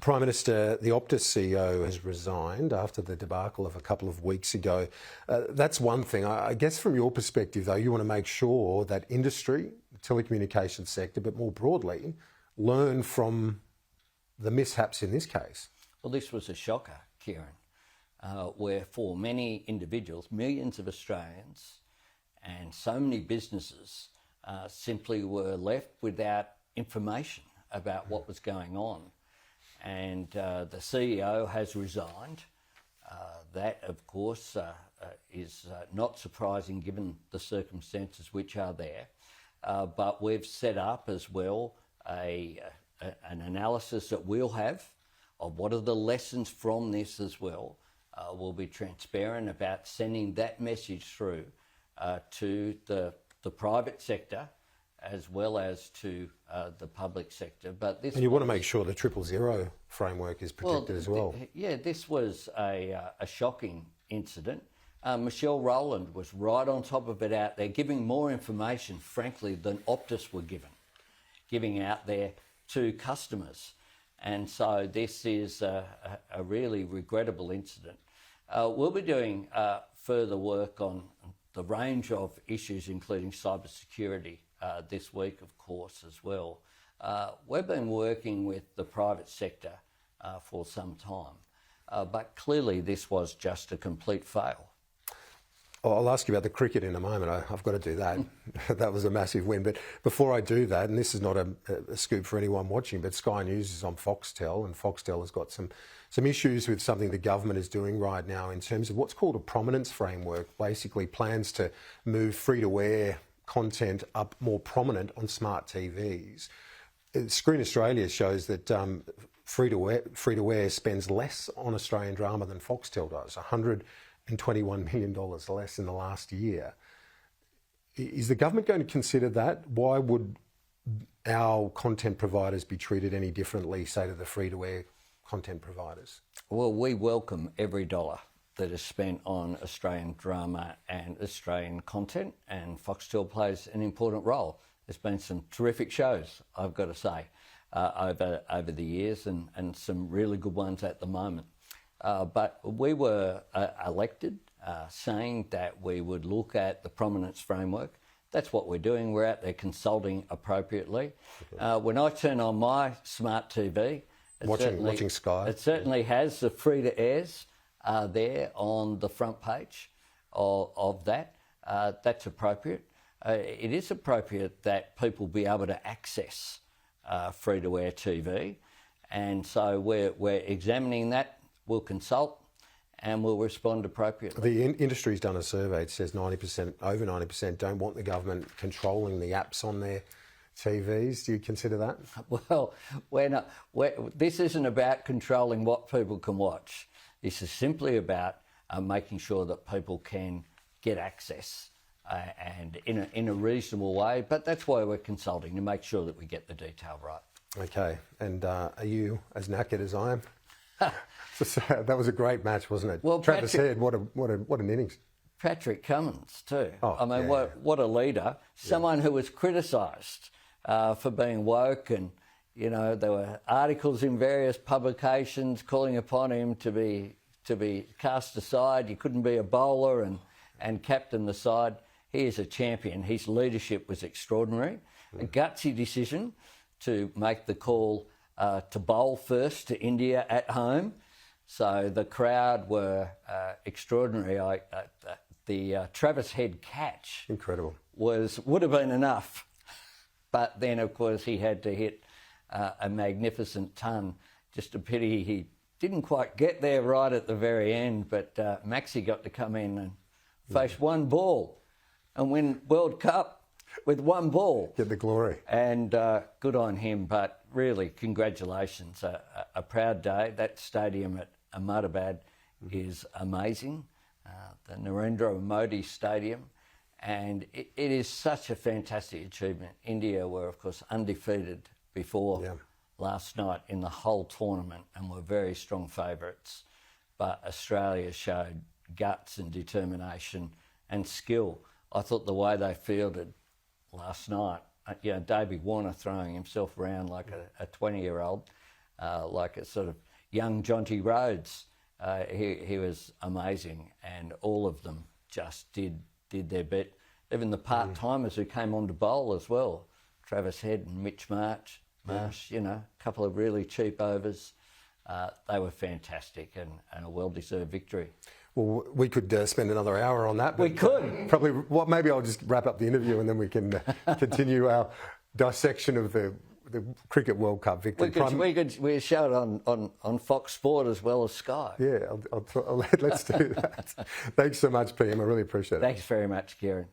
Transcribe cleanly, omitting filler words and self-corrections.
Prime Minister, the Optus CEO has resigned after the debacle of a couple of weeks ago. That's one thing. I guess from your perspective, though, you want to make sure that industry, the telecommunications sector, but more broadly, learn from the mishaps in this case. Well, this was a shocker, Kieran, where for many individuals, millions of Australians and so many businesses simply were left without information about what was going on. And the CEO has resigned. That, of course, is not surprising given the circumstances which are there. But we've set up as well an analysis that we'll have of what are the lessons from this as well. We'll be transparent about sending that message through to the private sector as well as to the public sector. But this, and you want to make sure the 000 framework is protected as well. Yeah, this was a shocking incident. Michelle Rowland was right on top of it out there, giving more information, frankly, than Optus were giving out there to customers. And so this is a really regrettable incident. We'll be doing further work on the range of issues, including cybersecurity, this week, of course, as well. We've been working with the private sector for some time, but clearly this was just a complete fail. I'll ask you about the cricket in a moment. I've got to do that. That was a massive win. But before I do that, and this is not a scoop for anyone watching, but Sky News is on Foxtel, and Foxtel has got some issues with something the government is doing right now in terms of what's called a prominence framework, basically plans to move free-to-air content up more prominent on smart TVs. Screen Australia shows that free-to-air spends less on Australian drama than Foxtel does, $121 million less in the last year. Is the government going to consider that? Why would our content providers be treated any differently, say, to the free-to-air content providers? Well, we welcome every dollar that is spent on Australian drama and Australian content, and Foxtel plays an important role. There's been some terrific shows, I've got to say, over the years, and some really good ones at the moment. But we were elected saying that we would look at the prominence framework. That's what we're doing. We're out there consulting appropriately. When I turn on my smart TV, watching Sky, it certainly has the free-to-airs there on the front page of that. That's appropriate. It is appropriate that people be able to access free-to-air TV, and so we're examining that. We'll consult and we'll respond appropriately. The industry's done a survey. It says 90%, over 90%, don't want the government controlling the apps on their TVs. Do you consider that? Well, this isn't about controlling what people can watch. This is simply about making sure that people can get access and in a reasonable way. But that's why we're consulting, to make sure that we get the detail right. Okay. And are you as knackered as I am? That was a great match, wasn't it? Well, Travis Head, what an innings. Patrick Cummins too. Oh, I mean, yeah. what a leader. Someone who was criticised for being woke, and you know there were articles in various publications calling upon him to be cast aside. He couldn't be a bowler and captain the side. He is a champion. His leadership was extraordinary. A gutsy decision to make the call to bowl first to India at home. So the crowd were extraordinary. The Travis Head catch, incredible, would have been enough. But then, of course, he had to hit a magnificent ton. Just a pity he didn't quite get there right at the very end. But Maxi got to come in and face one ball and win World Cup with one ball. Get the glory. And good on him, but really, congratulations. A proud day. That stadium at Ahmedabad is amazing, the Narendra Modi Stadium, and it is such a fantastic achievement. India were, of course, undefeated before last night in the whole tournament and were very strong favourites, but Australia showed guts and determination and skill. I thought the way they fielded last night, David Warner throwing himself around like a 20-year-old, like a sort of young Jonty Rhodes. He was amazing, and all of them just did their bit. Even the part-timers who came on to bowl as well, Travis Head and Mitch Marsh, you know, a couple of really cheap overs. They were fantastic and a well-deserved victory. Well, we could spend another hour on that. We could. Probably. Well, maybe I'll just wrap up the interview and then we can continue our dissection of the Cricket World Cup victory. We show it on Fox Sport as well as Sky. Yeah, let's do that. Thanks so much, PM. I really appreciate it. Thanks very much, Kieran.